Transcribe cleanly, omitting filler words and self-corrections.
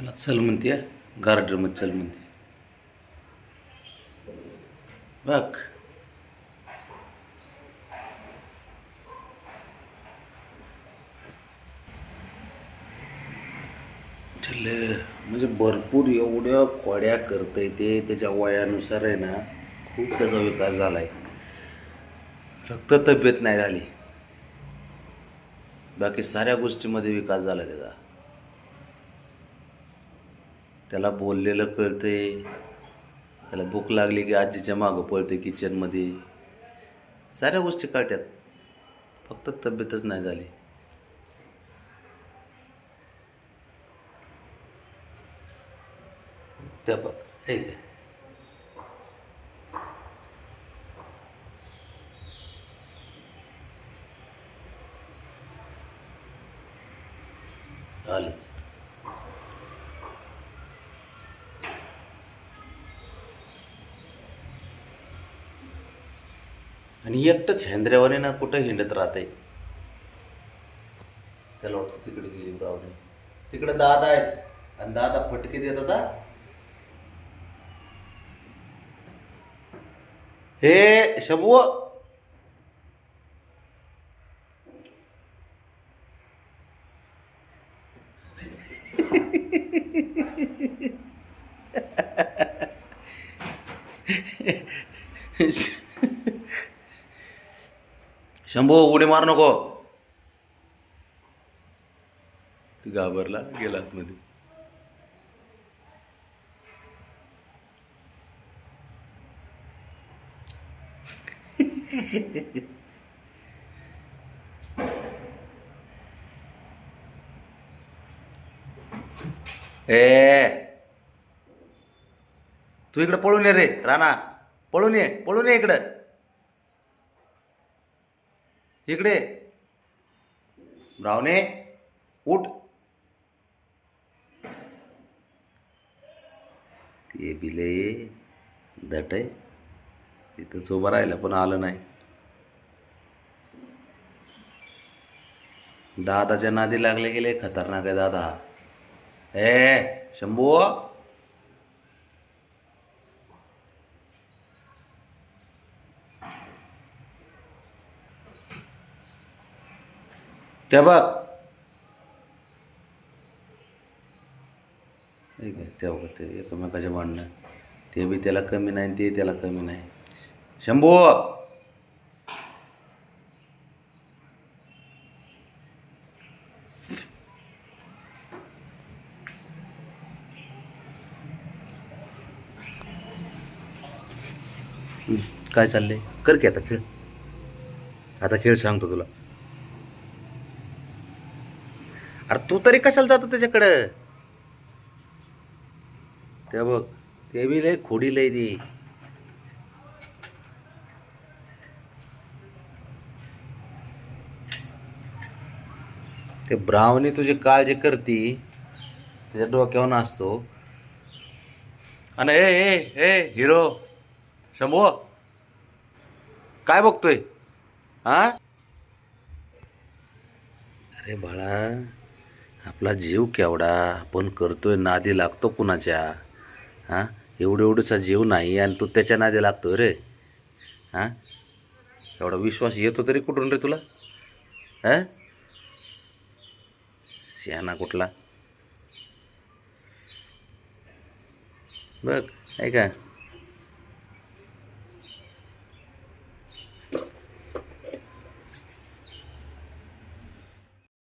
त्याला चल म्हणते, गार्डनमध्ये चल म्हणते. बघ म्हणजे भरपूर एवढ्या खोड्या करतंय ते. त्याच्या वयानुसार आहे ना, खूप त्याचा विकास झाला आहे. फक्त तब्येत नाही झाली, बाकी साऱ्या गोष्टीमध्ये विकास झाला त्याचा. त्याला बोललेलं कळतंय, त्याला भूक लागली की आजीच्या मागं पळते किचनमध्ये. साऱ्या गोष्टी कळतात, फक्त तब्येतच नाही झाली. त्या बघ हे काय आलंच. आणि एकटंच हेंद्र्यावाने ना कुठं हिंडत राहते. त्याला वाटतं तिकडे गेली ब्रावणी, तिकडे दादा आहेत आणि दादा फटके देतात हा. हे शबू, शंभू उडी मार नको. ती घाबरला, गेला आतमध्ये. ए तू इकडे पळून ये रे राणा, पळून ये, पळून ये इकडं, इकडे. ब्रावणे उठ. ते बिले दट आहे, तिथंच उभं राहिलं पण आलं नाही. दादाच्या नादी लागले गेले, खतरनाक आहे दादा. ए शंभू, ते बघ ठीक आहे. ते बघ ते एकमेकाचे भांडणं, ते बी त्याला कमी नाही, ते त्याला कमी नाही. शंभू काय चाललंय, कर की आता खेळ. आता खेळ सांगतो तुला. अरे तू तरी कशाला जातो त्याच्याकडं. ते बघ, ते बी लय खोडी लय ती. ते ब्रावनी तुझी काळजी करती, त्याच्या डोक्यावर असतो. आणि ए ए ए हिरो शंभू, काय बघतोय हा. अरे बाळा, आपला जीव केवढा, आपण करतोय, नादी लागतो कुणाच्या. हां, एवढा जीव नाही आणि तू त्याच्या नादी लागतोय रे. हां, एवढा विश्वास येतो तरी कुठून रे तुला. हां, शहाणा कुठला. बघ आहे का.